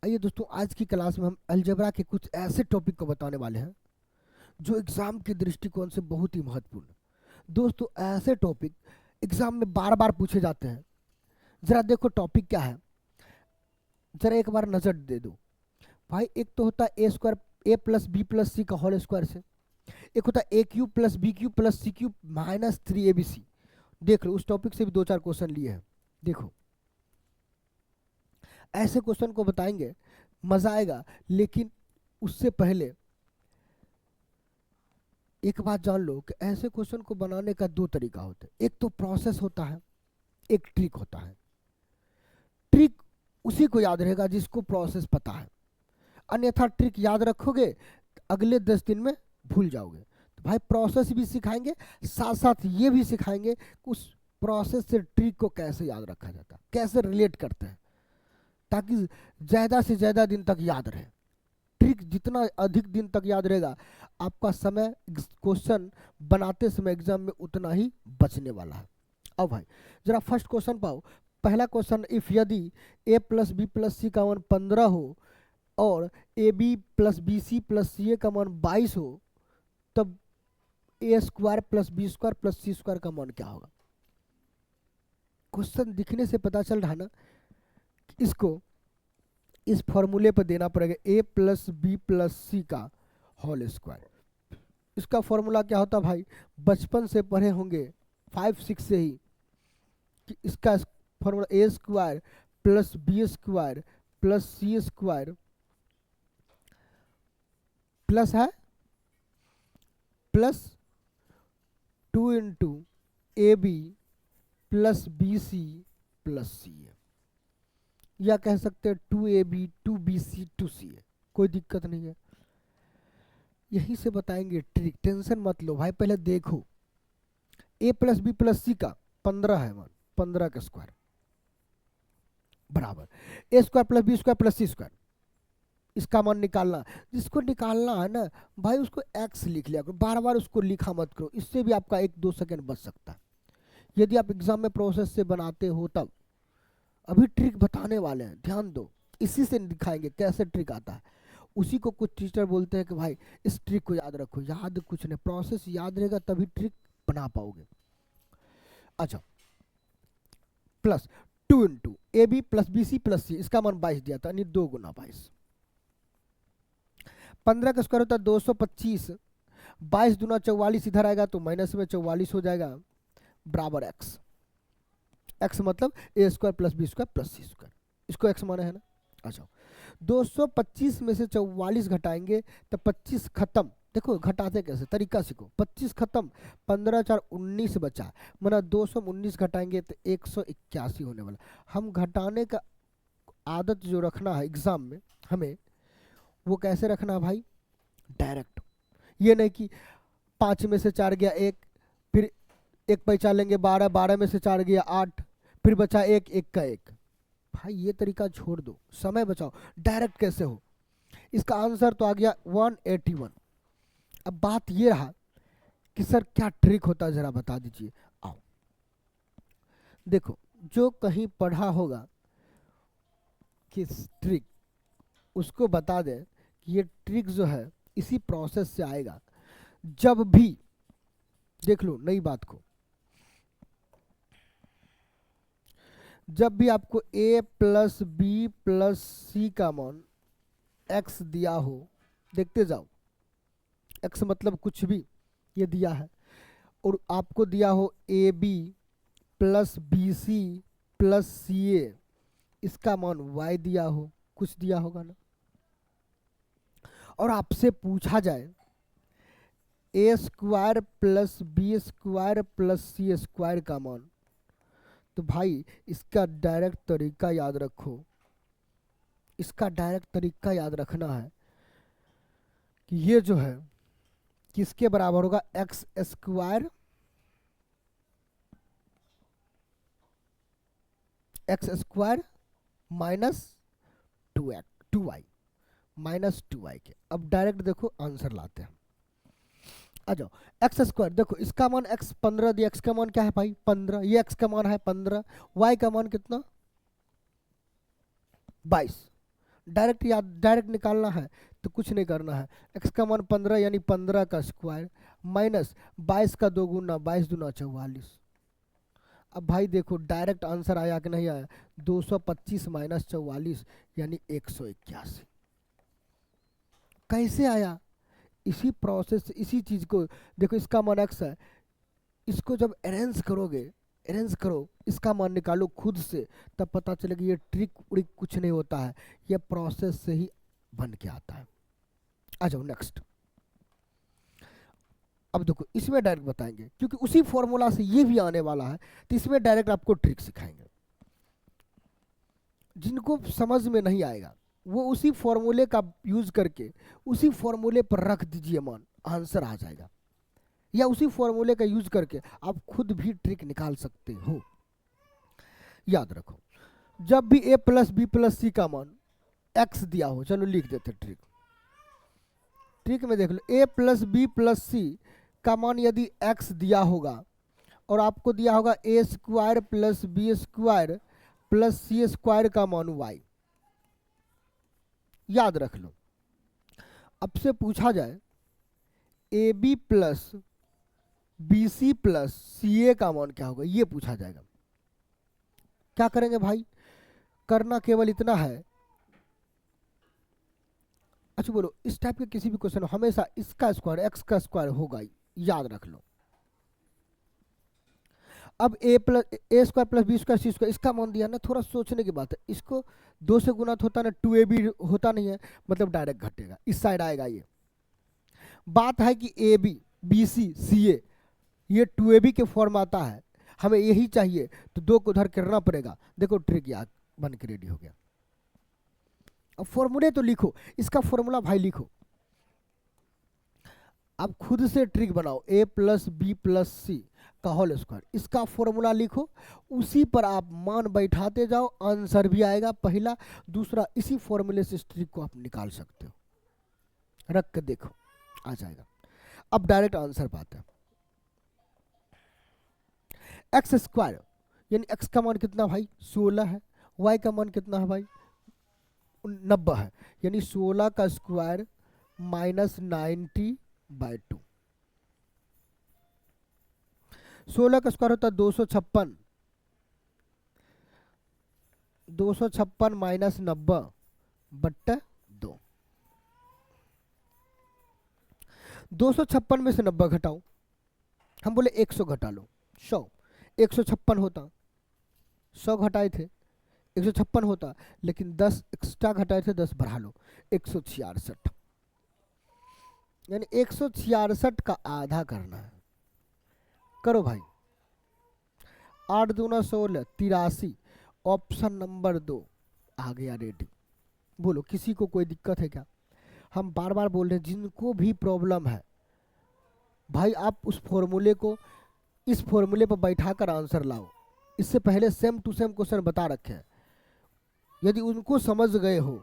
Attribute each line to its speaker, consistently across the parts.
Speaker 1: आइए दोस्तों, आज की क्लास में हम अलजेब्रा के कुछ ऐसे टॉपिक को बताने वाले हैं जो एग्जाम के दृष्टिकोण से बहुत ही महत्वपूर्ण है। दोस्तों, ऐसे टॉपिक एग्जाम में बार बार पूछे जाते हैं। जरा देखो टॉपिक क्या है, जरा एक बार नजर दे दो भाई। एक तो होता है ए square, A plus B plus सी का होल स्क्वायर से। एक होता है ए cube plus B cube plus सी क्यूब माइनस 3 ABC। देख लो, उस टॉपिक से भी 2-4 क्वेश्चन लिए हैं। देखो, ऐसे क्वेश्चन को बताएंगे, मजा आएगा। लेकिन उससे पहले एक बात जान लो कि ऐसे क्वेश्चन को बनाने का 2 तरीका होता है। एक तो प्रोसेस होता है, एक ट्रिक होता है। ट्रिक उसी को याद रहेगा जिसको प्रोसेस पता है, अन्यथा ट्रिक याद रखोगे अगले 10 दिन में भूल जाओगे। तो भाई प्रोसेस भी सिखाएंगे, साथ साथ ये भी सिखाएंगे कि उस प्रोसेस से ट्रिक को कैसे याद रखा जाता है, कैसे रिलेट करते हैं, ताकि ज़्यादा से ज़्यादा दिन तक याद रहे। ट्रिक जितना अधिक दिन तक याद रहेगा, आपका समय क्वेश्चन बनाते समय एग्जाम में उतना ही बचने वाला है। अब भाई जरा फर्स्ट क्वेश्चन पाओ। पहला क्वेश्चन, इफ यदि a प्लस बी प्लस सी का मान 15 हो और A B plus B C plus सी ए का मान 22 हो, तब A square plus B square plus C square का मान क्या होगा। क्वेश्चन दिखने से पता चल रहा ना, इसको इस फॉर्मूले पर देना पड़ेगा, ए प्लस बी प्लस सी का होल स्क्वायर। इसका फॉर्मूला क्या होता भाई, बचपन से पढ़े होंगे 5-6 से ही, कि इसका formula A square plus B square plus C square plus है plus 2 × AB plus BC plus CA, या कह सकते हैं 2AB 2BC 2CA। कोई दिक्कत नहीं है, यहीं से बताएंगे ट्रिक। टेंशन मत लो भाई, पहले देखो a प्लस बी प्लस सी का 15 है मान, 15 का स्क्वायर बराबर A square plus B square plus C square. इसका मान निकालना, जिसको निकालना है ना भाई उसको x लिख लिया करो, बार बार उसको लिखा मत करो। इससे भी आपका 1-2 सेकंड बच सकता है यदि आप एग्जाम में प्रोसेस से बनाते हो तब। अभी ट्रिक बताने वाले हैं, ध्यान दो, इसी से दिखाएंगे कैसे ट्रिक आता है। उसी को कुछ टीचर बोलते हैं कि भाई इस ट्रिक को याद रखो। याद कुछ नहीं, प्रोसेस याद रहेगा तभी ट्रिक बना पाओगे। अच्छा, plus 2 × AB plus BC plus C, इसका मान 22 दिया था, यानी 2 × 22। 15 का स्क्वायर होता है 225, 22 दूना 44 इधर आएगा तो माइनस में 44 हो जाएगा, बराबर x। x मतलब A square plus B square plus C square, इसको x माना है ना। अच्छा, 225 में से 44 घटाएंगे तो 25 खत्म। देखो घटाते कैसे, तरीका सीखो। 25 खत्म, 15×4 = 19 बचा, माना 219 घटाएंगे तो 181 होने वाला। हम घटाने का आदत जो रखना है एग्जाम में हमें, वो कैसे रखना है भाई, डायरेक्ट। ये नहीं कि 5 में से 4 गया 1, फिर 1 बचा लेंगे 12, 12 में से 4 गया 8, फिर बचा 1, 1 का 1। भाई ये तरीका छोड़ दो, समय बचाओ। डायरेक्ट कैसे हो, इसका आंसर तो आ गया 181। अब बात ये रहा कि सर क्या ट्रिक होता है, जरा बता दीजिए। आओ देखो, जो कहीं पढ़ा होगा कि ट्रिक, उसको बता दे कि ये ट्रिक जो है इसी प्रोसेस से आएगा। जब भी देख लो नई बात को, जब भी आपको a प्लस बी प्लस सी का मान x दिया हो, देखते जाओ, x मतलब कुछ भी ये दिया है, और आपको दिया हो AB plus BC plus CA, इसका मान y दिया हो, कुछ दिया होगा ना, और आपसे पूछा जाए A square plus B square plus C square का मान, तो भाई इसका डायरेक्ट तरीका याद रखो। इसका डायरेक्ट तरीका याद रखना है कि ये जो है किसके बराबर होगा, x square minus 2y minus 2y के। अब डायरेक्ट देखो आंसर लाते हैं, आ जाओ। एक्स स्क्वायर देखो, इसका मान x 15 दिया, x का मान क्या है भाई 15, ये x का मान है 15, y का मान कितना 22। डायरेक्ट याद डायरेक्ट निकालना है तो कुछ नहीं करना है। x का मान 15 यानी 15 का स्क्वायर माइनस 22 का 2 गुना 22 दूना 44। अब भाई देखो डायरेक्ट आंसर आया कि नहीं आया, 225 माइनस 44 यानी 181। कैसे आया? इसी प्रोसेस से इसी चीज को देखो, इसका मान x है, इसको जब अरेंज करोगे, अरेंज करो, इसका मान निकालो खुद से, तब पता चलेगा ये ट्रिक उड़िक कुछ नहीं होता है, ये प्रोसेस से ही बन के आता है। आ जाओ नेक्स्ट। अब देखो इसमें डायरेक्ट बताएंगे क्योंकि उसी फॉर्मूला से ये भी आने वाला है, तो इसमें डायरेक्ट आपको ट्रिक सिखाएंगे। जिनको समझ में नहीं आएगा वो उसी फॉर्मूले का यूज करके उसी फॉर्मूले पर रख दीजिए, मान आंसर आ जाएगा। या उसी फॉर्मूले का यूज करके आप खुद भी ट्रिक निकाल सकते हो। याद रखो, जब भी a प्लस बी प्लस सी का मान x दिया हो, चलो लिख देते ट्रिक। ट्रिक में देख लो, a प्लस बी प्लस सी का मान यदि x दिया होगा और आपको दिया होगा a square plus B square plus C square का मान y, याद रख लो। अब से पूछा जाए A B plus B C plus सी ए का मान क्या होगा, ये पूछा जाएगा। क्या करेंगे भाई, करना केवल इतना है, अच्छा बोलो इस टाइप के किसी भी क्वेश्चन हमेशा इसका स्क्वायर एक्स का स्क्वायर होगा, याद रख लो। अब ए स्क्वायर प्लस बी स्क्वायर सी स्क्वायर, इसका मान दिया ना, थोड़ा सोचने की बात है। इसको 2 से गुना होता ना, 2ab होता नहीं है, मतलब डायरेक्ट घटेगा, इस साइड आएगा। ये बात है कि ए बी बी सी सी ए ये 2ab के फॉर्म आता है, हमें यही चाहिए, तो 2 को उधर करना पड़ेगा। देखो ट्रिक याद बन के रेडी हो गया। अब फॉर्मूले तो लिखो, इसका फॉर्मूला भाई लिखो, आप खुद से ट्रिक बनाओ। a प्लस बी प्लस सी का होल स्क्वायर, इसका फॉर्मूला लिखो, उसी पर आप मान बैठाते जाओ, आंसर भी आएगा पहला। दूसरा, इसी फॉर्मूले से इस ट्रिक को आप निकाल सकते हो, रख के देखो आ जाएगा। अब डायरेक्ट आंसर बात है, एक्स स्क्वायर यानी x का मान कितना भाई 16 है, y का मान कितना है भाई 90 है, यानी 16 का स्क्वायर माइनस 90/2। 16 का स्क्वायर होता है 256, 256 माइनस 90/2। 256 में से 90 घटाओ, हम बोले 100 घटा लो, 100 156 होता, 100 घटाए थे 156 होता, लेकिन 10 एक्स्ट्रा घटाए थे, 10 बढ़ा लो 166, यानी 166 का आधा करना है। करो भाई, 8 दूना 16 83, ऑप्शन नंबर 2 आ गया रेडी। बोलो किसी को कोई दिक्कत है क्या? हम बार बार बोल रहे हैं, जिनको भी प्रॉब्लम है भाई आप उस फॉर्मूले को इस फॉर्मूले पर बैठाकर आंसर लाओ। इससे पहले सेम टू सेम क्वेश्चन बता रखे हैं, यदि उनको समझ गए हो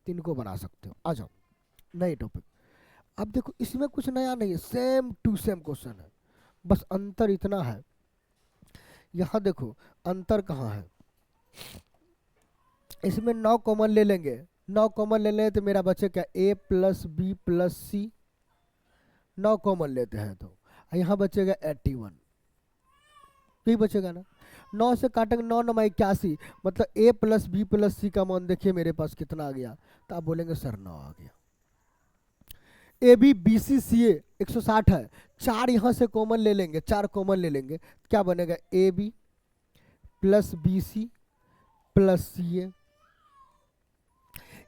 Speaker 1: तो इनको बना सकते हो। आ जाओ नए टॉपिक। अब देखो इसमें कुछ नया नहीं है, सेम टू सेम क्वेश्चन है, बस अंतर इतना है, यहाँ देखो अंतर कहाँ है। इसमें 9 कॉमन ले लेंगे, 9 कॉमन ले लें तो मेरा बचे क्या a plus B plus C, 9 common लेते हैं तो यहाँ बचेगा 81, यही बचेगा ना। 9 से काटेंगे 9 9 81, मतलब a प्लस बी प्लस सी का मान देखिए मेरे पास कितना आ गया, तो आप बोलेंगे सर 9 आ गया। ए बी बी सी सी ए 160 है, 4 यहाँ से कॉमन ले लेंगे, 4 कॉमन ले लेंगे, क्या बनेगा A B plus B C plus सी ए।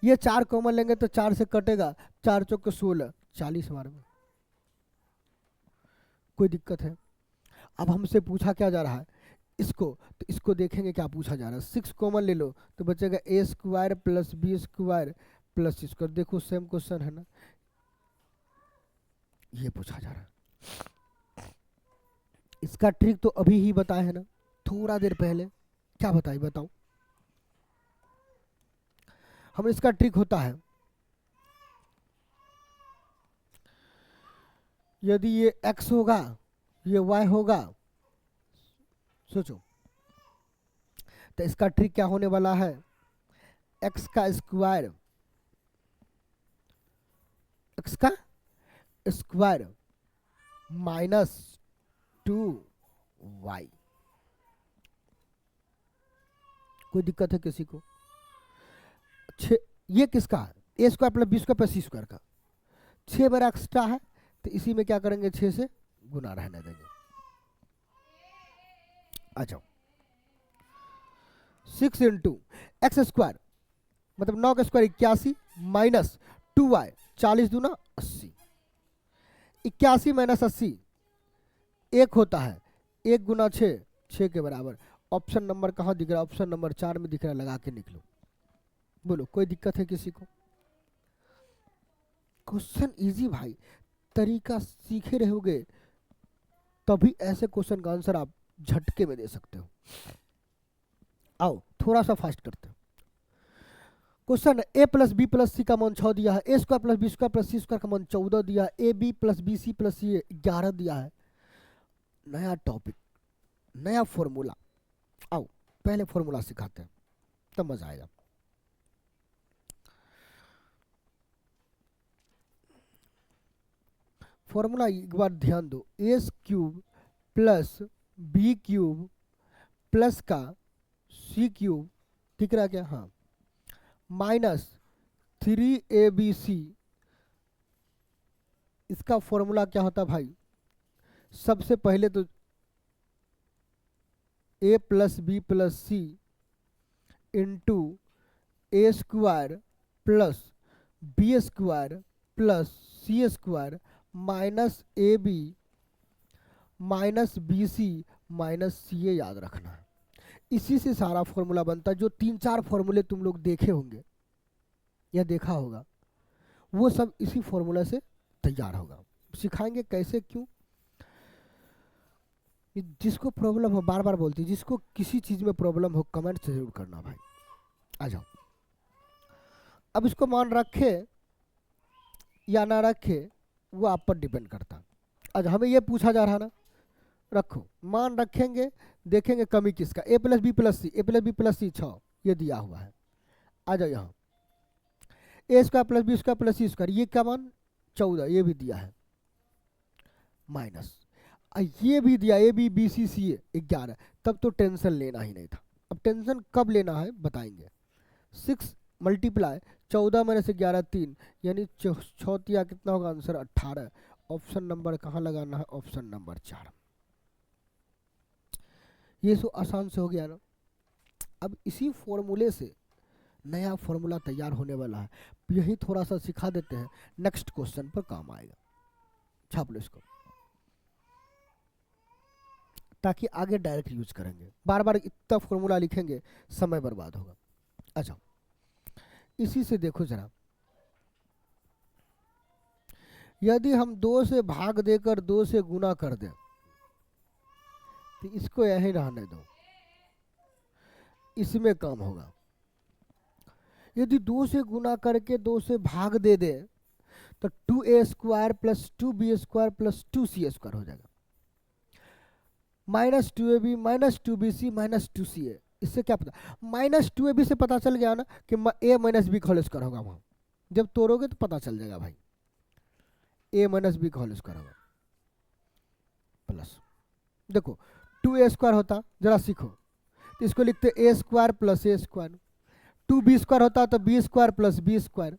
Speaker 1: ये 4 कॉमन लेंगे तो 4 से कटेगा, 4 चौक 16, 40 बार में। कोई दिक्कत है? अब हमसे पूछा क्या जा रहा है इसको, तो इसको देखेंगे क्या पूछा जा रहा है। 6 कॉमन ले लो तो बचेगा ए square plus B square plus सी स्क्वायर। देखो सेम क्वेश्चन है ना, ये पूछा जा रहा है। इसका ट्रिक तो अभी ही बताए है ना, थोड़ा देर पहले। क्या बताए बताओ? हम इसका ट्रिक होता है, यदि ये x होगा ये y होगा, सोचो, तो इसका ट्रिक क्या होने वाला है, x का स्क्वायर एक्स का स्क्वायर माइनस 2y। कोई दिक्कत है किसी को? ये किसका है? ए square plus B square plus सी स्क्वायर का 6 बार एक्स्ट्रा है, तो इसी में क्या करेंगे 6 से गुना रहने देंगे। आ जाओ 6 इंटू एक्स स्क्वायर मतलब 9 का स्क्वायर 81 माइनस 2y 40 दूना 80। 81 माइनस 80 एक होता है, 1 गुना 6 6 के बराबर। ऑप्शन नंबर कहाँ दिख रहा है? ऑप्शन नंबर 4 में दिख रहा है, लगा के निकलो। बोलो कोई दिक्कत है किसी को? क्वेश्चन इजी भाई, तरीका सीखे रहोगे तभी ऐसे क्वेश्चन का आंसर आप झटके में दे सकते हो। आओ थोड़ा सा फास्ट करते हैं। Question A plus B plus सी का मान 6 दिया है, ए square plus B square plus सी स्क्वायर का मान 14 दिया है, A B plus B C plus C 11 दिया है। नया टॉपिक, नया फॉर्मूला। आओ पहले फॉर्मूला सिखाते हैं तब मजा आएगा। फॉर्मूला एक बार ध्यान दो, A cube plus B cube plus का सी क्यूब दिख रहा है क्या? हाँ, माइनस 3abc। इसका फॉर्मूला क्या होता भाई? सबसे पहले तो a plus B plus C into A square plus B square plus C square minus A B minus B C minus C A याद रखना है। इसी से सारा फॉर्मूला बनता है। जो 3-4 फॉर्मूले तुम लोग देखे होंगे या देखा होगा, वो सब इसी फॉर्मूला से तैयार होगा। सिखाएंगे कैसे, क्यों। जिसको प्रॉब्लम हो, बार बार बोलती, जिसको किसी चीज में प्रॉब्लम हो कमेंट जरूर करना भाई। आ जाओ, अब इसको मान रखे या ना रखे वो आप पर डिपेंड करता। आज हमें ये पूछा जा रहा ना, रखो, मान रखेंगे, देखेंगे कमी किसका। A plus B plus C, A plus B plus C 6 ये दिया हुआ है। आ जाओ यहाँ, A square plus B square plus C square, ये क्या मान 14 ये भी दिया है, माइनस ये भी दिया ए बी बी सी सी 11। तब तो टेंशन लेना ही नहीं था। अब टेंशन कब लेना है बताएंगे। 6 मल्टीप्लाई 14 में से 11 3, यानी 6 कितना होगा आंसर 18। ऑप्शन नंबर कहाँ लगाना है? Option number 4। ये सो आसान से हो गया ना। अब इसी फॉर्मूले से नया फॉर्मूला तैयार होने वाला है, यही थोड़ा सा सिखा देते हैं, नेक्स्ट क्वेश्चन पर काम आएगा। छाप लो इसको, ताकि आगे डायरेक्ट यूज करेंगे। बार बार इतना फॉर्मूला लिखेंगे समय बर्बाद होगा। अच्छा, इसी से देखो जरा, यदि हम 2 से भाग देकर 2 से गुना कर दें तो इसको यहीं रहने दो, इसमें काम होगा। यदि 2 से गुना करके 2 से भाग दे दे तो 2a square plus 2b square plus 2c square हो जाएगा, minus 2ab minus 2bc minus 2ca। इससे क्या पता? माइनस 2ab से पता चल गया ना कि a माइनस बी का होल स्क्वायर होगा। वहां जब तोड़ोगे तो पता चल जाएगा भाई, a माइनस बी का होल स्क्वायर होगा। प्लस देखो 2a स्क्वायर होता, जरा सीखो, तो इसको लिखते a square plus a square. 2b square होता तो b square plus b square.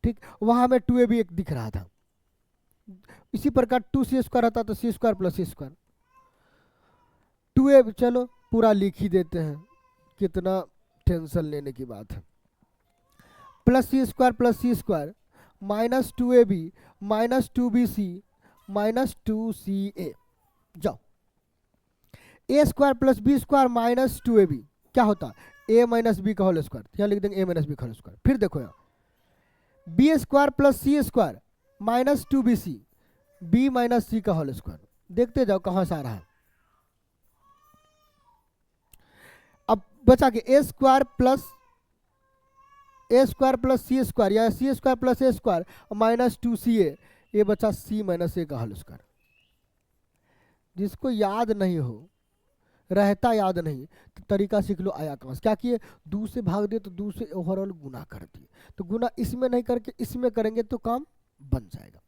Speaker 1: ठीक, वहां में 2ab एक दिख रहा था। इसी प्रकार 2c स्क्वायर होता तो c square plus c square. 2a चलो पूरा लिख ही देते हैं, कितना टेंशन लेने की बात है। Plus c square plus c square minus 2ab minus 2bc minus 2ca। जाओ, a square plus b square minus 2ab क्या होता? a माइनस बी का होल स्क्वायर। यहाँ लिख देंगे a माइनस बी का होल स्क्वायर। फिर देखो यहाँ b square plus c square minus 2bc b minus c का होल स्क्वायर। देखते जाओ कहां से आ रहा है। अब बचा के a square plus c square या c square plus a square minus 2ca, ये बचा c माइनस a का होल स्क्वायर। जिसको याद नहीं हो रहता याद नहीं तो तरीका सीख लो आया कहाँ से। क्या किए, 2 से भाग दिए तो 2 से ओवरऑल गुना कर दिए, तो गुना इसमें नहीं करके इसमें करेंगे तो काम बन जाएगा।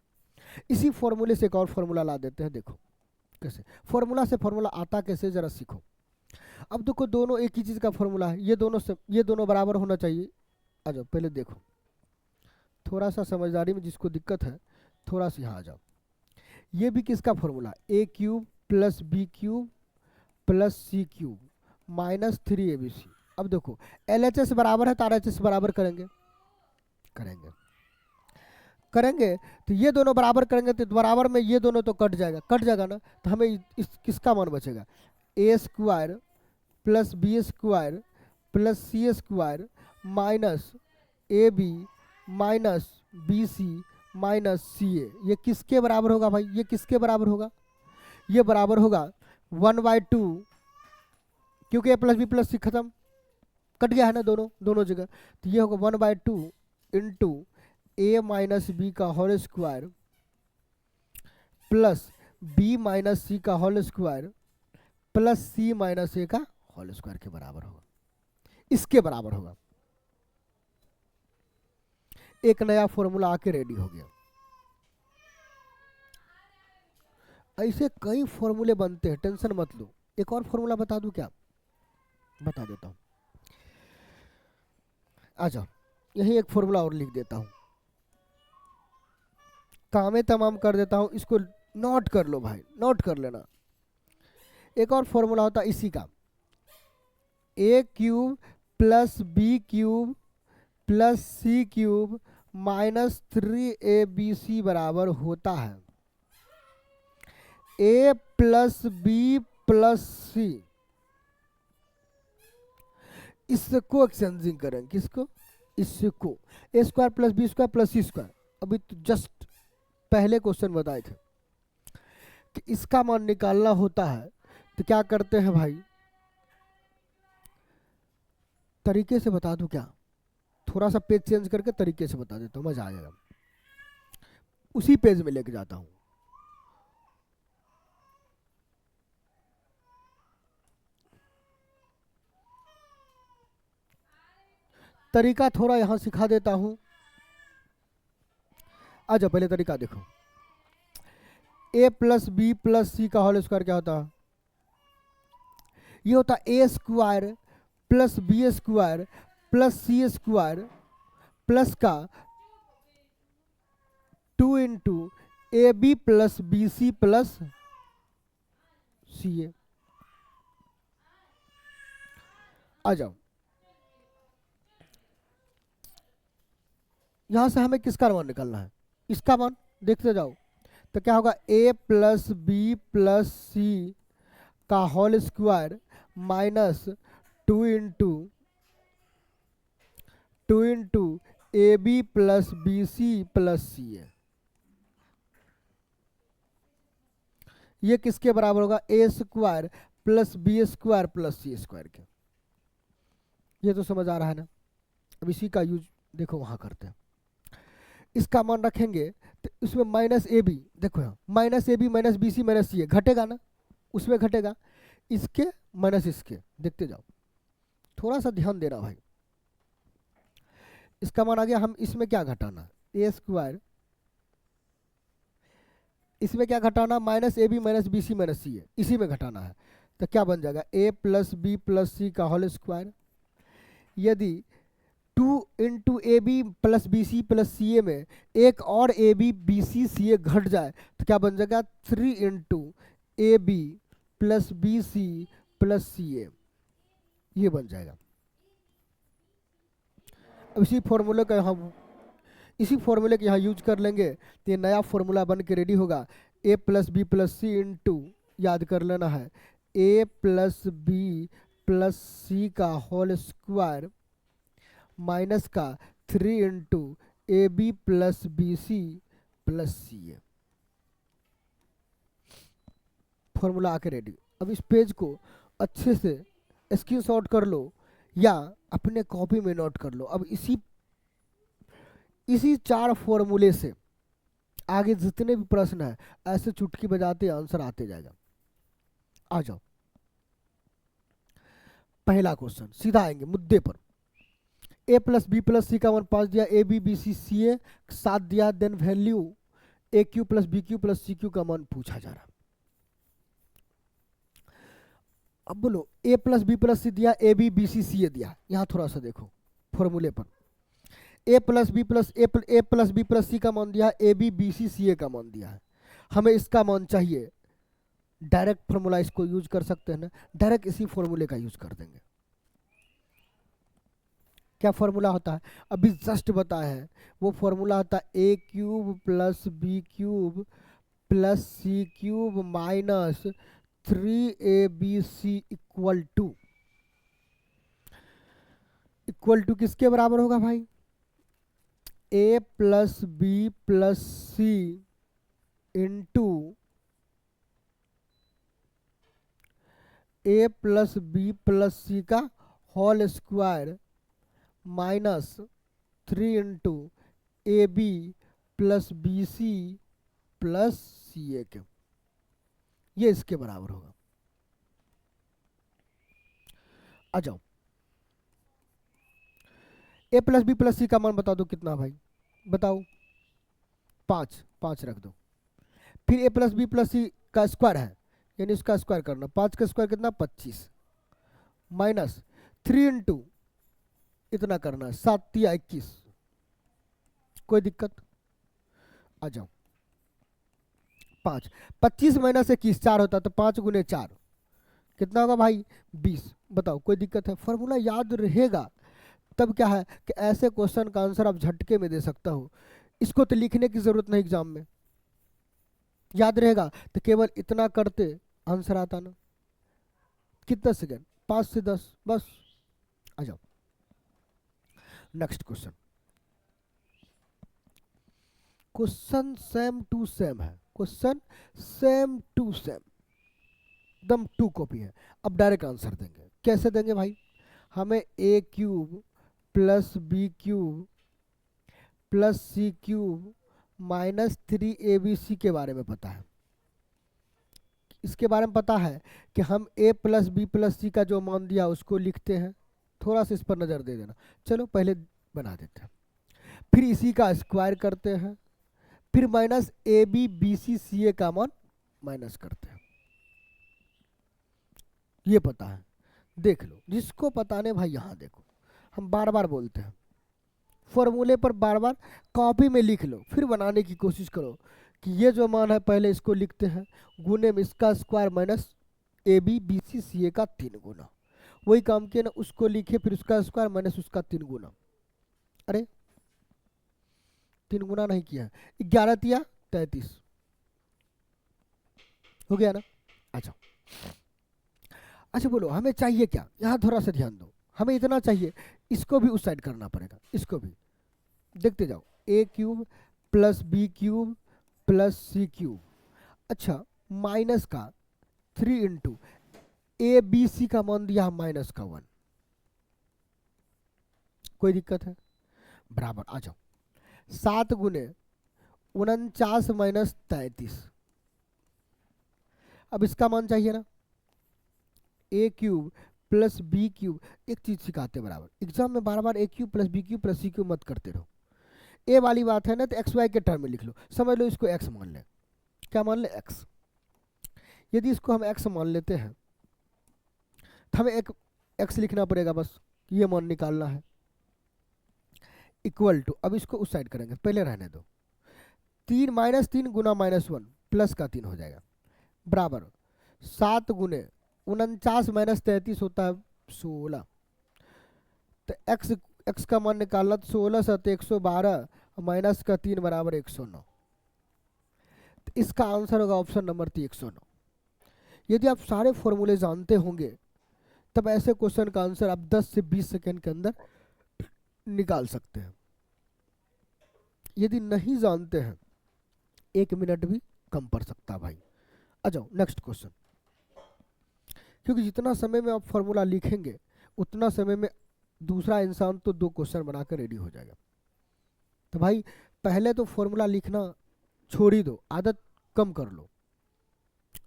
Speaker 1: इसी फॉर्मूले से एक और फॉर्मूला ला देते हैं, देखो कैसे फॉर्मूला से फॉर्मूला आता कैसे जरा सीखो। अब देखो दोनों एक ही चीज़ का फॉर्मूला है, ये दोनों बराबर होना चाहिए। आ जाओ पहले देखो, थोड़ा सा समझदारी में जिसको दिक्कत है थोड़ा सा यहाँ आ जाओ। ये भी किसका formula, A cube plus B cube plus C cube minus 3abc। अब देखो LHS बराबर है तो RHS बराबर करेंगे करेंगे तो ये दोनों बराबर करेंगे तो बराबर में ये दोनों तो कट जाएगा ना, तो हमें इस किसका मान बचेगा, ए square plus B square plus C square minus A B minus B C minus सी ए। ये किसके बराबर होगा भाई, ये किसके बराबर होगा, ये बराबर होगा 1/2, क्योंकि ए प्लस बी प्लस सी खत्म कट गया है ना दोनों जगह, तो ये होगा 1/2 इंटू ए माइनस बी का whole square plus b minus c का whole square plus c minus a का होल स्क्वायर के बराबर होगा, इसके बराबर होगा। एक नया फॉर्मूला आके रेडी हो गया। ऐसे कई फॉर्मूले बनते हैं, टेंशन मत लो। एक और फॉर्मूला बता दूं क्या, बता देता हूं, आ जाओ यही एक फॉर्मूला और लिख देता हूं, कामें तमाम कर देता हूं, इसको नोट कर लो भाई, नोट कर लेना। एक और फॉर्मूला होता है इसी का, a cube plus B cube plus C cube minus 3abc बराबर होता है ए प्लस बी प्लस सी। इसको एक्सचेंजिंग करें, किसको, इसको, a square plus B square plus C square. अभी तो जस्ट पहले क्वेश्चन बताए थे कि इसका मान निकालना होता है, तो क्या करते हैं भाई, तरीके से बता दूं क्या, थोड़ा सा पेज चेंज करके तरीके से बता देता हूँ, मजा आ जाएगा। उसी पेज में लेके जाता हूँ, तरीका थोड़ा यहां सिखा देता हूं। आ जाओ पहले तरीका देखो, ए प्लस बी प्लस सी का होल स्क्वायर क्या होता है, ये होता है ए square plus B square plus सी स्क्वायर प्लस का 2 into A B plus B C plus C a. आ जाओ यहां से हमें किसका मान निकालना है, इसका मान देखते जाओ, तो क्या होगा, ए प्लस बी प्लस सी का whole square minus 2 into A B plus B C plus सी ए। ये किसके बराबर होगा, a square plus B square plus C square के। ये तो समझ आ रहा है ना। अब इसी का यूज देखो वहां करते हैं, इसका मान रखेंगे तो उसमें माइनस ए बी, देखो यहाँ minus A B minus B C minus C a घटेगा ना, उसमें घटेगा, इसके माइनस इसके, देखते जाओ, थोड़ा सा ध्यान देना भाई। इसका मान आ गया, हम इसमें क्या घटाना, ए स्क्वायर, इसमें क्या घटाना, minus A B minus B C minus C a, इसी में घटाना है, तो क्या बन जाएगा, ए प्लस बी प्लस सी का होल स्क्वायर। यदि 2 into A B plus B C plus C a में एक और ए बी बी सी सी ए घट जाए तो क्या बन जाएगा, 3 into A B plus B C plus सी ए, ये बन जाएगा। अब इसी फॉर्मूले का यहाँ यूज कर लेंगे तो ये नया फॉर्मूला बन के रेडी होगा, ए प्लस बी प्लस सी इंटू, याद कर लेना है, ए प्लस बी प्लस सी का होल स्क्वायर माइनस का 3 into A B plus B C plus C A. Formula आके रेडी। अब इस पेज को अच्छे से स्क्रीनशॉट कर लो या अपने कॉपी में नोट कर लो। अब इसी 4 फॉर्मूले से आगे जितने भी प्रश्न है ऐसे चुटकी बजाते आंसर आते जाएगा। आ जाओ पहला क्वेश्चन सीधा आएंगे मुद्दे पर। ए प्लस बी प्लस सी का मान 5 दिया, a b b c c a 7 दिया, then value a cube plus b cube plus c cube का मान पूछा जा रहा। अब बोलो a plus B plus c दिया, a b b c c ए दिया। यहाँ थोड़ा सा देखो फॉर्मूले पर, ए plus B plus a plus B plus सी का मान दिया, a b b c c ए का मान दिया है। हमें इसका मान चाहिए, डायरेक्ट फॉर्मूला इसको यूज कर सकते हैं ना, डायरेक्ट इसी फॉर्मूले का यूज कर देंगे। क्या फॉर्मूला होता है अभी जस्ट बताया है, वो फॉर्मूला होता है ए cube plus B cube plus C cube minus 3abc equal to किसके बराबर होगा भाई, a plus B plus C into a plus B plus सी का whole square minus 3 into A B plus B C plus C a के, ये इसके बराबर होगा। आ जाओ, ए प्लस बी प्लस सी का मान बता दो कितना भाई, बताओ 5 रख दो। फिर ए प्लस बी प्लस सी का स्क्वायर है, यानी उसका स्क्वायर करना, 5 का स्क्वायर कितना 25 माइनस 3 इंटू इतना करना 7 या 21, कोई दिक्कत। आ जाओ 25 माइनस 21 4 होता, तो 5 गुने 4 कितना होगा भाई 20। बताओ कोई दिक्कत है, फॉर्मूला याद रहेगा तब क्या है कि ऐसे क्वेश्चन का आंसर आप झटके में दे सकता हो, इसको तो लिखने की जरूरत नहीं एग्जाम में, याद रहेगा तो केवल इतना करते आंसर आता ना। कितना सेकेंड 5 से 10 बस। आ जाओ next question, question same to same है, क्वेश्चन सेम टू सेम एकदम 2 कॉपी है। अब डायरेक्ट आंसर देंगे, कैसे देंगे भाई, हमें a cube plus B cube plus C cube minus 3abc के बारे में पता है। इसके बारे में पता है कि हम a प्लस बी प्लस सी का जो मान दिया उसको लिखते हैं, थोड़ा सा इस पर नज़र दे देना, चलो पहले बना देते हैं, फिर इसी का स्क्वायर करते हैं, फिर माइनस ए बी बी सी सी ए का मान माइनस करते हैं। ये पता है, देख लो जिसको पता नहीं भाई, यहाँ देखो हम बार बार बोलते हैं फॉर्मूले पर बार बार कॉपी में लिख लो, फिर बनाने की कोशिश करो कि ये जो मान है पहले इसको लिखते हैं, गुने में इसका स्क्वायर माइनस ए बी बी सी सी ए का 3 गुना, वही काम किया ना, उसको लिखे फिर उसका स्क्वायर माइनस उसका 3 गुना। अरे 3 गुना नहीं किया, 11 तिया 33 हो गया ना। अच्छा अच्छा बोलो हमें चाहिए क्या, यहाँ थोड़ा सा ध्यान दो, हमें इतना चाहिए, इसको भी उस साइड करना पड़ेगा, इसको भी देखते जाओ, a cube plus B cube plus C cube, अच्छा माइनस का 3 इंटू ए बी सी का मान दिया माइनस का 1, कोई दिक्कत है, बराबर। आ जाओ 7 गुने 49 माइनस 33, अब इसका मान चाहिए ना, a cube plus B cube, एक चीज सिखाते बराबर एग्जाम में बार बार a cube plus B cube plus C cube मत करते रहो, ए वाली बात है ना तो एक्स वाई के टर्म में लिख लो, समझ लो इसको एक्स मान ले, क्या मान ले एक्स। यदि इसको हम एक्स मान लेते हैं तो हमें एक एक्स लिखना पड़ेगा, बस ये मान निकालना है, इक्वल टू, अब इसको उस साइड करेंगे, पहले रहने दो, 3 माइनस 3 गुना माइनस 1 प्लस का 3 हो जाएगा, बराबर 7 गुने 49 माइनस 33 होता है 16, तो एक्स का मान निकालना, तो 16 7 112 माइनस का 3 बराबर 109, तो इसका आंसर होगा ऑप्शन नंबर 3 109। यदि आप सारे फॉर्मूले जानते होंगे तब ऐसे क्वेश्चन का आंसर आप 10 से 20 सेकेंड के अंदर निकाल सकते हैं, यदि नहीं जानते हैं 1 मिनट भी कम पड़ सकता भाई। आ जाओ नेक्स्ट क्वेश्चन, क्योंकि जितना समय में आप फॉर्मूला लिखेंगे उतना समय में दूसरा इंसान तो 2 क्वेश्चन बनाकर रेडी हो जाएगा। तो भाई पहले तो फॉर्मूला लिखना छोड़ ही दो, आदत कम कर लो,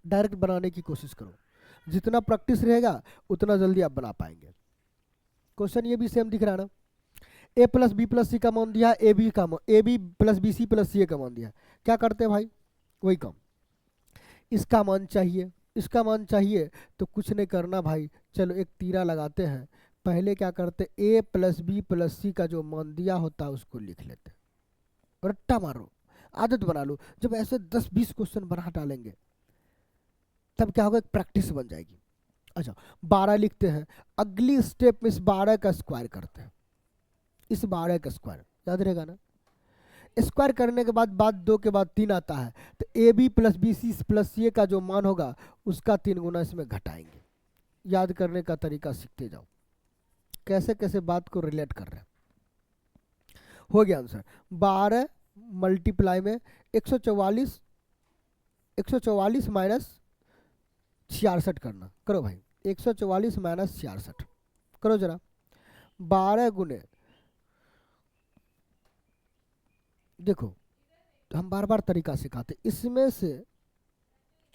Speaker 1: डायरेक्ट बनाने की कोशिश करो, जितना प्रैक्टिस रहेगा उतना जल्दी आप बना पाएंगे। क्वेश्चन ये भी सेम दिख रहा है ना, ए प्लस बी प्लस सी का मान दिया, a B plus B C plus सी ए का मान दिया, क्या करते हैं भाई, वही काम, इसका मान चाहिए, इसका मान चाहिए, तो कुछ नहीं करना भाई, चलो एक तीरा लगाते हैं, पहले क्या करते, ए प्लस बी प्लस सी का जो मान दिया होता है उसको लिख लेते, रट्टा मारो, आदत बना लो, जब ऐसे 10-20 क्वेश्चन बना डालेंगे तब क्या होगा, एक प्रैक्टिस बन जाएगी। अच्छा 12 लिखते हैं, अगली स्टेप में इस 12 का स्क्वायर करते हैं, इस 12 का स्क्वायर याद रहेगा ना, स्क्वायर करने के बाद 2 के बाद 3 आता है, तो a B plus B C plus सी ए का जो मान होगा उसका 3 गुना इसमें घटाएंगे। याद करने का तरीका सीखते जाओ, कैसे कैसे बात को रिलेट कर रहे हैं। हो गया आंसर, 12 मल्टीप्लाई में 144 माइनस 66 करना, करो भाई, 144 माइनस 66 करो जरा, 12 गुने, देखो हम बार बार तरीका सिखाते, इसमें से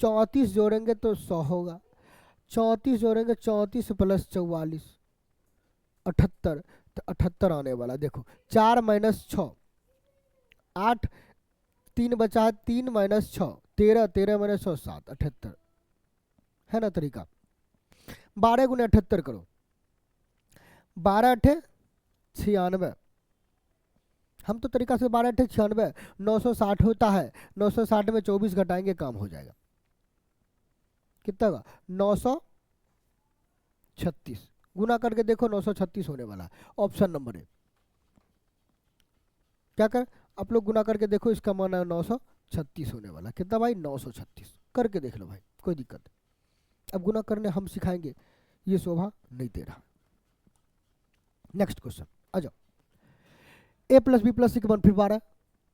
Speaker 1: 34 जोड़ेंगे तो 100 होगा, 34 जोड़ेंगे, 34 प्लस 44 78, तो 78 आने वाला, देखो 4 माइनस 6 8, 3 बचा है, 3 माइनस 6 13, 13 माइनस 6 7, 78 है ना तरीका। 12 गुने 78 करो, 12 अठे 96, हम तो तरीका से 12 अठे 96, 960 होता है, 960 में 24 घटाएंगे काम हो जाएगा, कितना होगा 936, गुना करके देखो 936 होने वाला है, ऑप्शन नंबर ए, क्या कर आप लोग गुना करके देखो, इसका मान है 936 होने वाला, कितना भाई 936, करके देख लो भाई, कोई दिक्कत नहीं। अब गुना करने हम सिखाएंगे, ये शोभा नहीं दे रहा। नेक्स्ट क्वेश्चन आ जाओ, ए प्लस बी प्लस सी का मान फिर 12,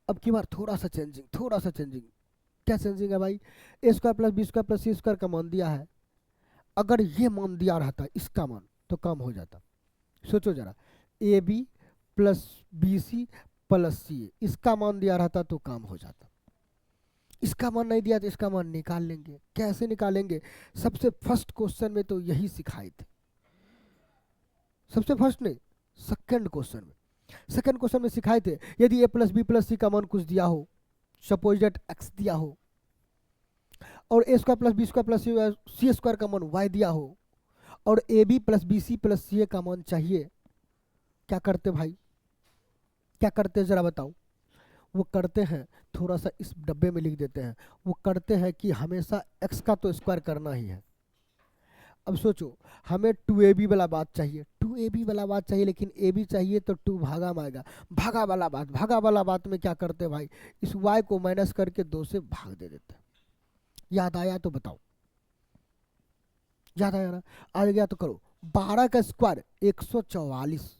Speaker 1: अब की बार थोड़ा सा चेंजिंग, क्या चेंजिंग है भाई, a square plus B square plus C square का मान दिया है, अगर ये मान दिया रहता इसका मान तो काम हो जाता, सोचो जरा, a B plus B C plus C a, इसका मान दिया रहता तो काम हो जाता, इसका मान नहीं दिया तो इसका मान निकाल लेंगे, कैसे निकालेंगे, सबसे फर्स्ट क्वेश्चन में तो यही सिखाए थे, सबसे फर्स्ट नहीं सेकंड क्वेश्चन में सिखाए थे, यदि ए प्लस बी प्लस सी का मान कुछ दिया हो, सपोज दैट एक्स दिया हो, और a square plus B square plus C square का मान वाई दिया हो, और A B plus B C plus सी ए का मान चाहिए, क्या करते भाई, क्या करते जरा बताओ, वो करते हैं, थोड़ा सा इस डब्बे में लिख देते हैं, वो करते हैं कि हमेशा x का तो स्क्वायर करना ही है। अब सोचो हमें 2ab वाला बात चाहिए, 2ab वाला बात चाहिए, लेकिन ab चाहिए तो 2 भागा में आएगा, भागा वाला बात में क्या करते हैं भाई, इस y को माइनस करके 2 से भाग दे देते हैं। याद आया तो बताओ, याद आया ना, आ गया तो करो, 12 का स्क्वायर 144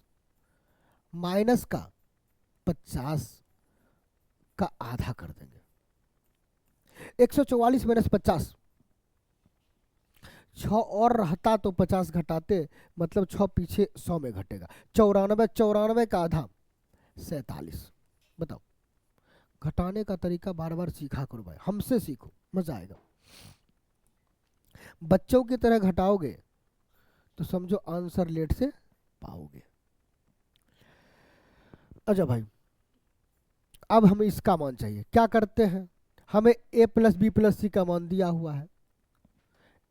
Speaker 1: माइनस का 50 का आधा कर देंगे, 144 माइनस 50, 6 और रहता तो 50 घटाते, मतलब 6 पीछे 100 में घटेगा, 94 का आधा 47, बताओ, घटाने का तरीका बार बार सीखा करो भाई, हमसे सीखो, मजा आएगा, बच्चों की तरह घटाओगे तो समझो आंसर लेट से पाओगे। अच्छा भाई, अब हमें इसका मान चाहिए, क्या करते हैं, हमें a प्लस बी प्लस सी का मान दिया हुआ है,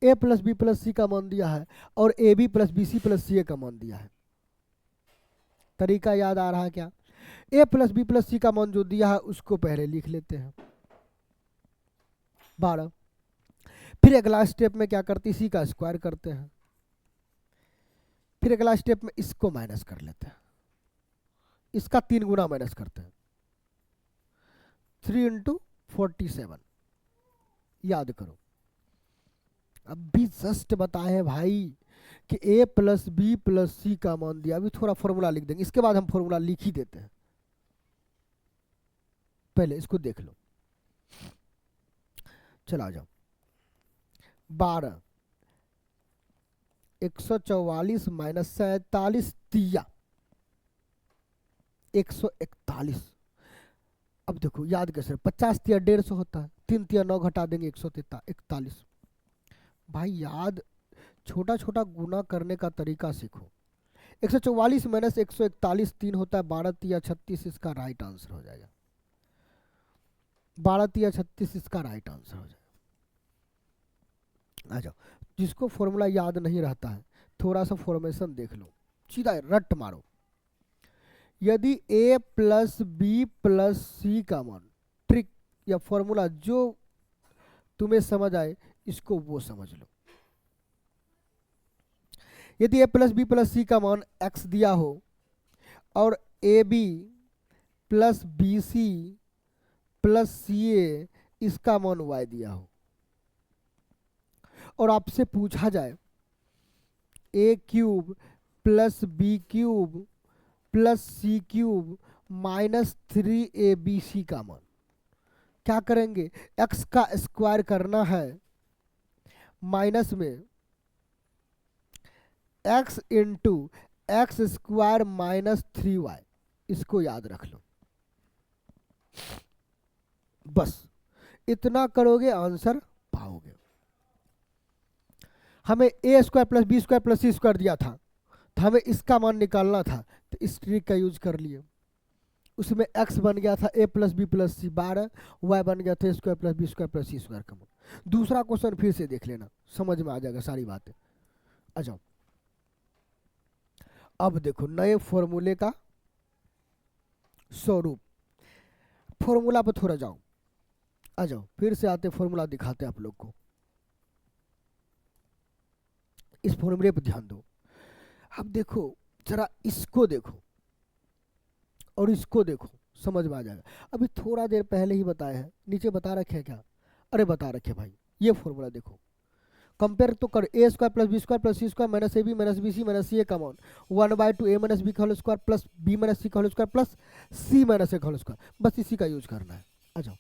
Speaker 1: a प्लस बी प्लस सी का मान दिया है, और A B plus B C plus सी ए का मान दिया है, तरीका याद आ रहा है क्या, a प्लस बी प्लस सी का मान जो दिया है उसको पहले लिख लेते हैं 12, फिर अगला स्टेप में क्या करते, इसी का स्क्वायर करते हैं, फिर अगला स्टेप में इसको माइनस कर लेते हैं, इसका 3 गुना माइनस करते हैं, 3 इंटू 47, याद करो, अब भी जस्ट बताए भाई कि a प्लस बी प्लस सी का मान दिया, अभी थोड़ा फॉर्मूला लिख देंगे, इसके बाद हम फॉर्मूला लिख ही देते हैं, पहले इसको देख लो, चला आ जाओ, 12 144 माइनस 47 तिया 141, अब देखो याद कैसे, 50 तिया 150 होता है, 3 तिया 9 घटा देंगे 141, भाई याद छोटा छोटा गुना करने का तरीका सीखो। 144 माइनस 141 3 होता है 12 तिया 36, इसका राइट आंसर हो जाएगा। 12 तिया 36 इसका राइट आंसर हो जाएगा। आ जाओ, जिसको फॉर्मूला याद नहीं रहता है थोड़ा सा फॉर्मेशन देख लो, सीधा रट मारो। यदि a प्लस बी प्लस सी का मान, ट्रिक या फॉर्मूला जो तुम्हें समझ आए इसको वो समझ लो। यदि a प्लस बी प्लस सी का मान x दिया हो और A B plus B C plus C a इसका मान y दिया हो, और आपसे पूछा जाए a cube plus B cube plus C cube minus 3abc का मान, क्या करेंगे? x का स्क्वायर करना है, माइनस में x into x square minus 3y, इसको याद रख लो। बस इतना करोगे आंसर पाओगे। हमें a square plus B square plus C square दिया था, तो हमें इसका मान निकालना था, तो इस ट्रिक का यूज कर लिए। उसमें x बन गया था a plus B plus c 12, y बन गया था square plus B square plus सी स्क्वायर का मान। दूसरा क्वेश्चन फिर से देख लेना, समझ में आ जाएगा सारी बातें। आ जाओ, अब देखो नए फॉर्मूले का स्वरूप। फॉर्मूला पर थोड़ा जाओ, आ जाओ फिर से आते फॉर्मूला दिखाते आप लोग को। इस फॉर्मूले पर ध्यान दो। अब देखो जरा इसको देखो और इसको देखो, समझ में आ जाएगा। अभी थोड़ा देर पहले ही बताया है, नीचे बता रखे हैं क्या? अरे बता रखे भाई, ये फॉर्मूला देखो, कंपेयर तो कर। A square plus B square plus C square minus A B minus B C minus सी ए का मान 1/2 a माइनस बी का whole square plus b minus c का whole square plus c minus a का whole square, बस इसी का use करना है। आ जाओ,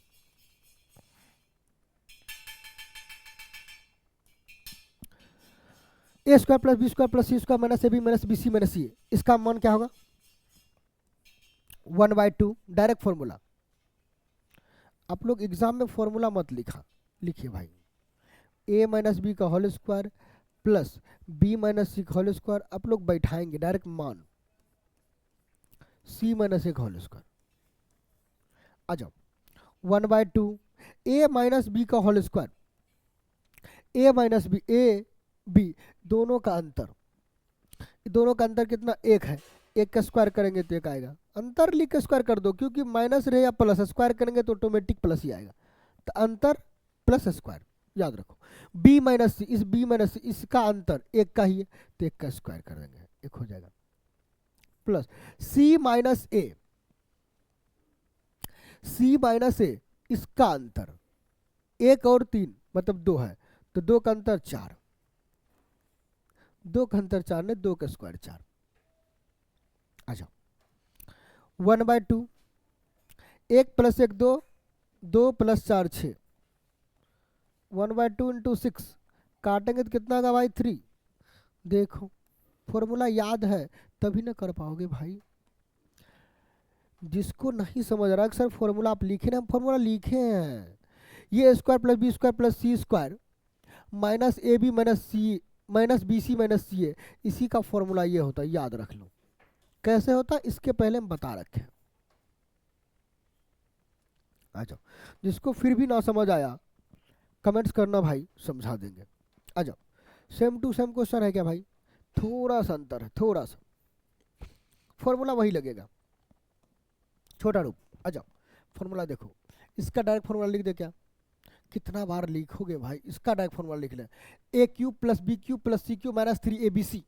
Speaker 1: a square plus B square plus C square minus A B minus B C minus C a, इसका मान क्या होगा? 1/2, डायरेक्ट फॉर्मूला। आप लोग एग्जाम में फॉर्मूला मत लिखिए भाई। ए माइनस बी का whole square plus b minus c का होल स्क्वायर, आप लोग बैठाएंगे डायरेक्ट मान सी माइनस ए का होल स्क्वायर। आ जाओ, 1/2 ए माइनस बी का whole square, A minus B, A B दोनों का अंतर, दोनों का अंतर कितना? एक है। एक का स्क्वायर करेंगे तो एक आएगा, अंतर लिख के स्क्वायर कर दो, क्योंकि माइनस रहे या प्लस, स्क्वायर करेंगे तो ऑटोमेटिक प्लस ही आएगा। तो अंतर प्लस स्क्वायर, याद रखो। b माइनस सी, इस b माइनस सी इसका अंतर एक का ही है, तो एक का स्क्वायर कर देंगे, एक हो जाएगा। प्लस c माइनस ए, c माइनस ए इसका अंतर एक और 3 मतलब 2 है, तो 2 का अंतर 4, 2 का अंतर 4 ने 2 का स्क्वायर 4। आ जाओ, 1/2 1 प्लस 1 2, 2 प्लस 4 6, 1/2 इंटू 6 काटेंगे तो कितना का भाई? 3। देखो फॉर्मूला याद है तभी ना कर पाओगे भाई। जिसको नहीं समझ रहा सर फॉर्मूला आप लिखे ना, फॉर्मूला लिखे हैं। ये square plus B square plus C square minus A B minus c minus B C minus C a, इसी का फॉर्मूला ये होता है, याद रख लो। कैसे होता है इसके पहले हम बता रखे। आ जाओ, जिसको फिर भी ना समझ आया कमेंट्स करना भाई, समझा देंगे। आ जाओ, सेम टू सेम क्वेश्चन है क्या भाई? थोड़ा सा अंतर है, थोड़ा सा, फॉर्मूला वही लगेगा, छोटा रूप। आ जाओ, फॉर्मूला देखो, इसका डायरेक्ट फॉर्मूला लिख दे क्या? कितना बार लिखोगे भाई, इसका डायरेक्ट फॉर्मूला लिख ले। A cube plus B cube plus C cube minus 3abc,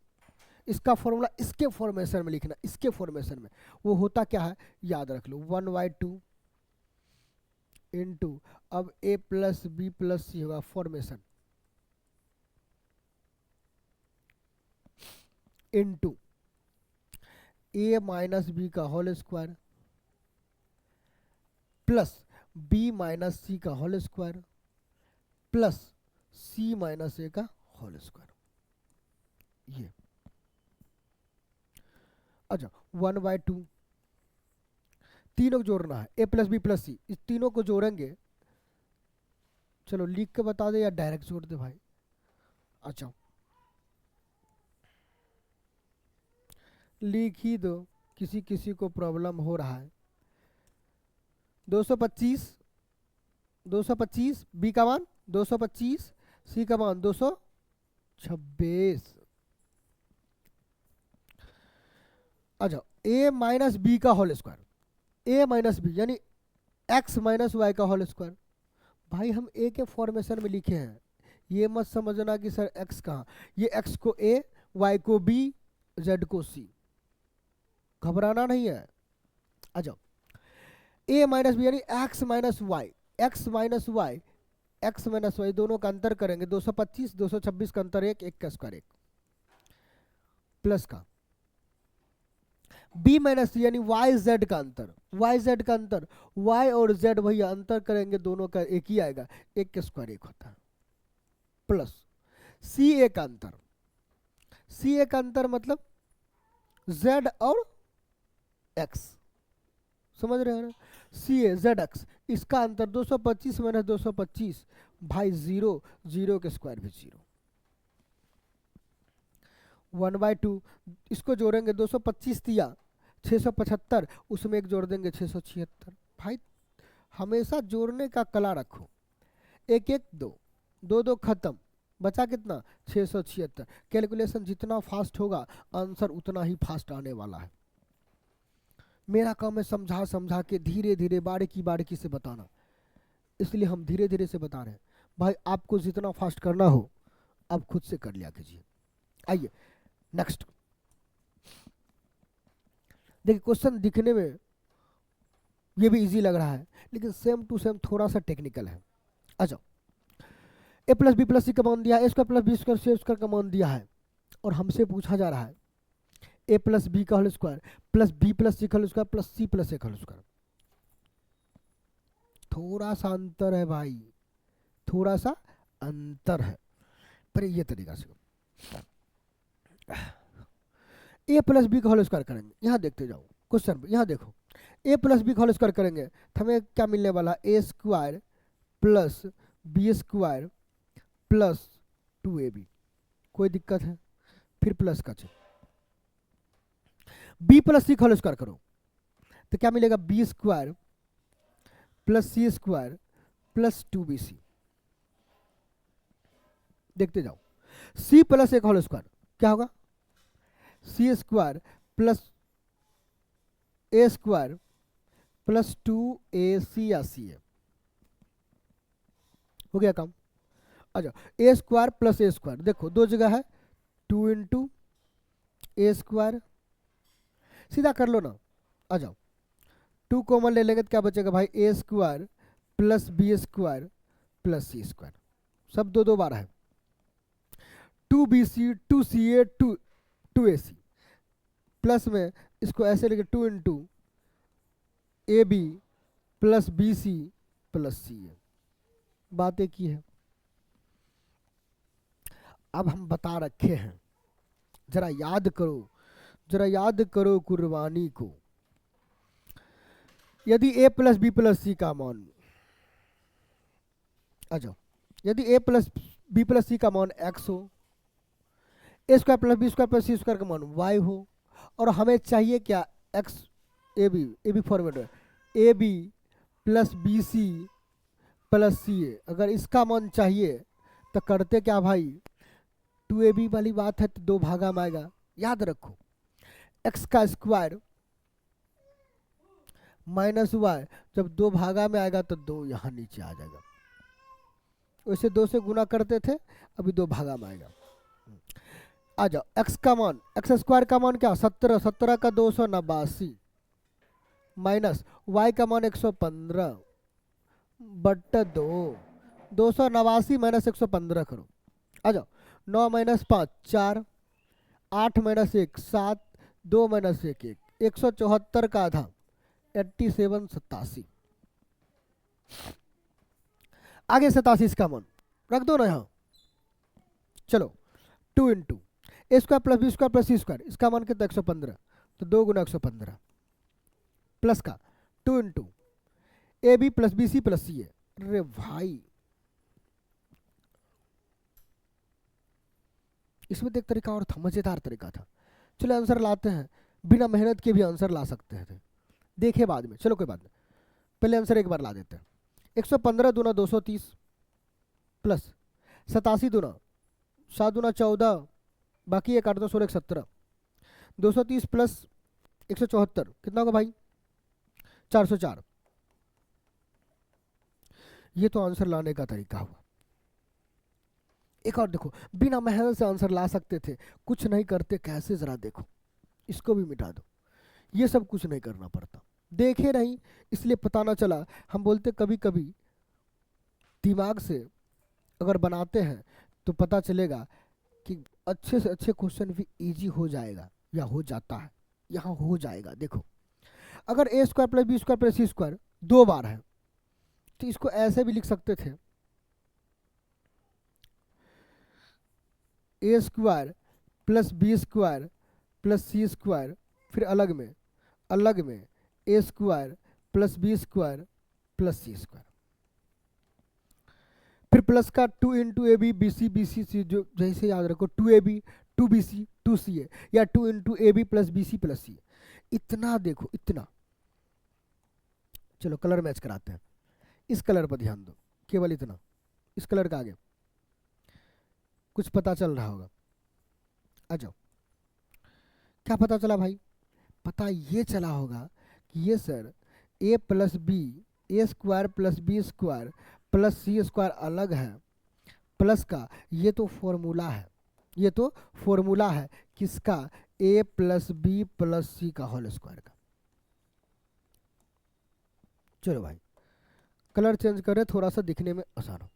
Speaker 1: इसका फॉर्मूला इसके फॉर्मेशन में लिखना, इसके फॉर्मेशन में। वो होता क्या है याद रख लो, 1/2 इंटू, अब a plus B plus c होगा formation, into a minus B का whole square plus b minus c का whole square plus c minus a का होल स्क्वायर। ये अच्छा 1/2, तीनों को जोड़ना है, a प्लस बी प्लस सी, इस तीनों को जोड़ेंगे। चलो लिख के बता दे या डायरेक्ट जोड़ दे भाई। अच्छा लिख ही दो, किसी किसी को प्रॉब्लम हो रहा है। 225, 225 बी का मान 225, सी का मान 226। आ जाओ, ए माइनस बी का whole square, A minus B यानी एक्स माइनस वाई का होल स्क्वायर। भाई हम ए के फॉर्मेशन में लिखे हैं, ये मत समझना कि सर एक्स कहाँ, ये एक्स को ए, वाई को बी, जेड को सी, घबराना नहीं है। आ जाओ, ए माइनस बी यानी X minus Y, X minus Y, X minus Y दोनों का अंतर करेंगे 225, 226 का अंतर एक, एक का स्क्वायर एक, प्लस का बी माइनस यानी वाई जेड का अंतर, वाई जेड का अंतर, वाई और जेड भैया अंतर करेंगे दोनों का एक ही आएगा, एक के स्क्वायर एक होता है, प्लस सी ए का अंतर, सी ए का अंतर मतलब जेड और एक्स, समझ रहे हो ना, सी ए जेड एक्स, इसका अंतर 225 माइनस 225 भाई 0, 0 के स्क्वायर भी 0, 1/2, इसको जोड़ेंगे 225 दिया 675, उसमें एक जोड़ देंगे 676। भाई हमेशा जोड़ने का कला रखो, एक एक दो, दो दो खत्म, बचा कितना 676। कैलकुलेशन जितना फास्ट होगा आंसर उतना ही फास्ट आने वाला है। मेरा काम है समझा समझा के धीरे धीरे बारीकी बारीकी से बताना, इसलिए हम धीरे धीरे से बता रहे हैं। भाई आपको जितना फास्ट करना हो आप खुद से कर लिया कीजिए। आइए नेक्स्ट, देखिए क्वेश्चन दिखने में ये भी इजी लग रहा है लेकिन सेम टू सेम थोड़ा सा टेक्निकल है। आ जाओ, ए प्लस बी प्लस सी का मान दिया है, ए स्क्वायर प्लस बी स्क्वायर सी स्क्वायर का मान दिया है, और हमसे पूछा जा रहा है ए प्लस बी का whole square plus B plus सी का whole square plus c plus a का होल स्क्वायर। थोड़ा सा अंतर है भाई, थोड़ा सा अंतर है, पर ये तरीका से ए प्लस बी का होल स्क्वायर करेंगे, यहाँ देखते जाओ क्वेश्चन, यहाँ देखो ए प्लस बी का होल स्क्वायर करेंगे तो हमें क्या मिलने वाला, a square plus B square plus 2ab। कोई दिक्कत है, फिर प्लस का चाहिए, बी प्लस सी का होल स्क्वायर करो तो क्या मिलेगा, बी स्क्वायर प्लस सी स्क्वायर प्लस 2bc। देखते जाओ, सी प्लस ए का होल स्क्वायर क्या होगा, सी square plus a square plus 2ac या सी ए, हो गया काम। आ जाओ, a square plus a square, देखो दो जगह है, 2 इंटू ए स्क्वायर, सीधा कर लो ना। आ जाओ, 2 कॉमन ले लेंगे तो क्या बचेगा भाई, a square plus B square plus C square, सब दो दो बार है, 2bc 2ca 2ac, प्लस में इसको ऐसे लेके 2 into A B plus B C plus C a, बात एक ही है। अब हम बता रखे हैं, जरा याद करो, जरा याद करो कुर्बानी को। यदि ए प्लस बी प्लस सी का मान, आ जाओ, यदि ए प्लस बी प्लस सी का मान x हो, a square plus B square plus C square का मान y हो, और हमें चाहिए क्या, x ए बी फॉर्मेट में a B plus B C plus C a, अगर इसका मान चाहिए तो करते क्या भाई, 2ab वाली बात है तो 2 भागा में आएगा, याद रखो x का स्क्वायर माइनस वाई, जब 2 भागा में आएगा तो 2 यहाँ नीचे आ जाएगा, वैसे 2 से गुना करते थे, अभी 2 भागा में आएगा। आ जाओ, x का मान, एक्स स्क्वायर का मान क्या 17, 17 का 289 माइनस y का मान 115 बट 2, 289 माइनस 115 करो। आ जाओ, 9 माइनस 5 4, 8 माइनस 1 7, 2 माइनस 1 1, 174 का आधा 87 87, आगे 87 का मान रख दो ना यहाँ। चलो 2 इंटू ए square plus B square plus सी स्क्वायर, इसका मान कितना 115, तो 2 गुना 115 प्लस का 2 into A B plus B C plus C a. अरे भाई इसमें तो एक तरीका और था, मजेदार तरीका था, चलो आंसर लाते हैं, बिना मेहनत के भी आंसर ला सकते थे, देखे बाद में, चलो कोई बात नहीं, पहले आंसर एक बार ला देते हैं। 115 दूना 230 प्लस 87 दूना 7 दूना 14, बाकी 1 8 2 16 17, 230 प्लस 174 कितना होगा भाई? 404। ये तो आंसर लाने का तरीका हुआ। एक और देखो, बिना मेहनत से आंसर ला सकते थे, कुछ नहीं करते कैसे, जरा देखो, इसको भी मिटा दो, ये सब कुछ नहीं करना पड़ता, देखे नहीं इसलिए पता ना चला। हम बोलते कभी कभी दिमाग से अगर बनाते हैं तो पता चलेगा कि अच्छे से अच्छे क्वेश्चन भी इजी हो जाएगा या हो जाता है, यहाँ हो जाएगा। देखो अगर a square plus B square plus C square 2 बार है तो इसको ऐसे भी लिख सकते थे, a square plus B square plus C square, फिर अलग में a square plus B square plus C square, फिर प्लस का 2 into A b b c c, a जैसे याद रखो 2ab 2bc 2ca, या 2 into A B plus B C plus c. इतना देखो, इतना। चलो कलर मैच कराते हैं, इस कलर पर ध्यान दो, केवल इतना, इस कलर का आगे कुछ पता चल रहा होगा। आ जाओ, क्या पता चला भाई? पता ये चला होगा कि ये sir a plus b, a square plus B square plus C square अलग है, प्लस का ये तो फॉर्मूला है, ये तो फॉर्मूला है किसका? ए प्लस बी प्लस सी का होल स्क्वायर का। चलो भाई कलर चेंज करें, थोड़ा सा दिखने में आसान हो।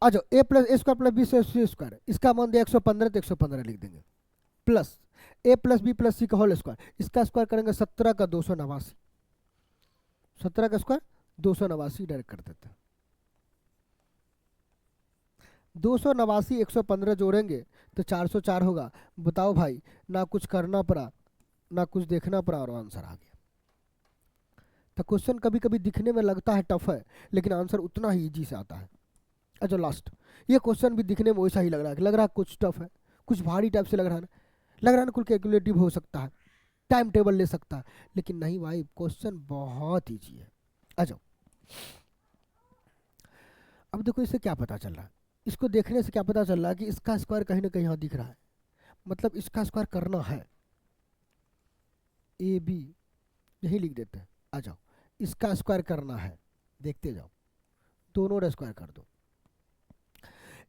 Speaker 1: आ जाओ, a plus a square plus B c square, इसका मान दिया 115 तो 115 लिख देंगे, plus a plus B plus सी का होल स्क्वायर, इसका स्क्वायर करेंगे 17 का 289, 17 का स्क्वायर 289 डायरेक्ट कर देते हैं। 289 115 जोड़ेंगे तो 404 होगा। बताओ भाई, ना कुछ करना पड़ा ना कुछ देखना पड़ा और आंसर आ गया। तो क्वेश्चन कभी कभी दिखने में लगता है टफ है, लेकिन आंसर उतना ही इजी से आता है। अच्छा लास्ट, ये क्वेश्चन भी दिखने में वैसा ही लग रहा है कुछ टफ है, कुछ भारी टाइप से लग रहा है ना, कुल कैलकुलेटिव हो सकता है, टाइम टेबल ले सकता है, लेकिन नहीं भाई क्वेश्चन बहुत ईजी है। आ जाओ, अब देखो इससे क्या पता चल रहा है, इसको देखने से क्या पता चल रहा है कि इसका स्क्वायर कहीं ना कहीं यहाँ दिख रहा है, मतलब इसका स्क्वायर करना है, ए बी यही लिख देते हैं। आ जाओ, इसका स्क्वायर करना है, देखते जाओ, दोनों स्क्वायर कर दो।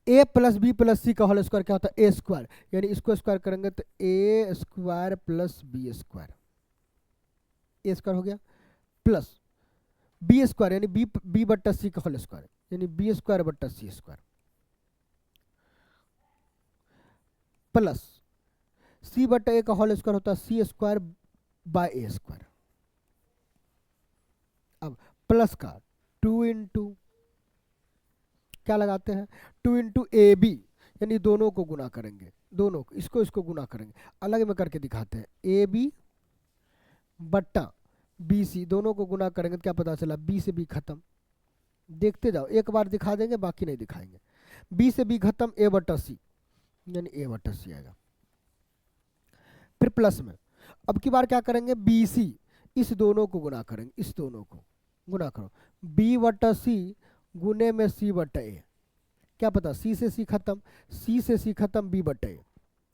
Speaker 1: ए प्लस बी प्लस सी का होल स्क्वायर क्या होता है? ए स्क्वायर, यानी इसको स्क्वायर करेंगे तो ए स्क्वायर प्लस बी स्क्वायर, ए स्क्वायर हो गया, प्लस बी स्क्वायर यानी बी बट्टा सी का होल स्क्वायर, यानी बी स्क्वायर बट्टा सी स्क्वायर, प्लस सी बट्टा ए का होल स्क्वायर होता है सी स्क्वायर बाय ए स्क्वायर। अब प्लस का 2 इंटू क्या लगाते हैं, 2 इंटू ए बी, यानी दोनों को गुना करेंगे, दोनों को, इसको गुना करेंगे, अलग में करके दिखाते हैं, ए बी बट्टा बी सी, दोनों को गुना करेंगे तो क्या पता चला? बी से बी खत्म, देखते जाओ, एक बार दिखा देंगे बाकी नहीं दिखाएंगे। बी से बी खत्म, ए बट्टा सी, यानी ए बट्टा सी आएगा। फिर प्लस में अब की बार क्या करेंगे, बी सी, इस दोनों को गुना करेंगे, इस दोनों को गुना करो, बी बट्टा सी गुने में सी बट्टा ए, क्या पता सी से सी खत्म, सी से सी खत्म, बी बट्टा ए,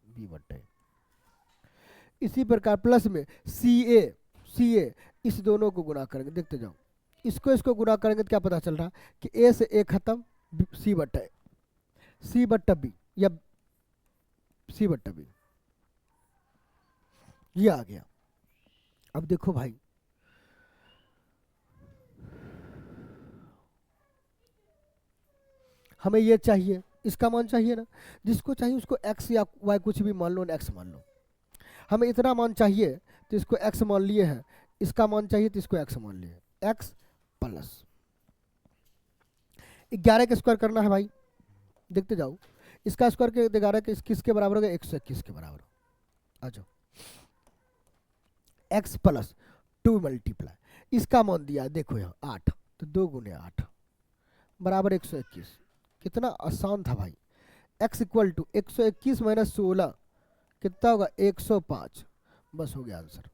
Speaker 1: बी बट्टा ए। इसी प्रकार प्लस में सी ए, इस दोनों को गुना करेंगे, देखते जाओ, इसको गुना करेंगे तो क्या पता चल रहा कि ए से ए खत्म, सी बट्टा ए, सी बट्टा बी या सी बट्टा बी, ये आ गया। अब देखो भाई, हमें ये चाहिए, इसका मान चाहिए ना, जिसको चाहिए उसको x या y कुछ भी मान लो, x मान लो। हमें इतना मान चाहिए तो इसको x मान लिए हैं, इसका मान चाहिए तो इसको x मान लिए, x प्लस 11 का स्क्वायर करना है भाई, देखते जाओ, इसका स्क्वायर के 11 के किसके बराबर होगा? 121 के बराबर। आ जाओ, x प्लस 2 मल्टीप्लाई, इसका मान दिया देखो यहाँ 8, तो 2 गुने 8 बराबर 121। कितना आसान था भाई। x इक्वल टू 121 माइनस 16 कितना होगा? 105 बस हो गया आंसर।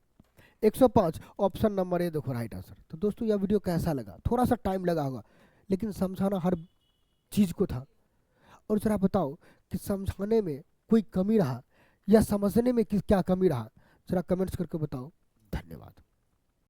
Speaker 1: 105 ऑप्शन नंबर ए देखो राइट आंसर। तो दोस्तों यह वीडियो कैसा लगा, थोड़ा सा टाइम लगा होगा लेकिन समझाना हर चीज़ को था। और जरा बताओ कि समझाने में कोई कमी रहा या समझने में क्या कमी रहा, जरा कमेंट्स करके बताओ। धन्यवाद।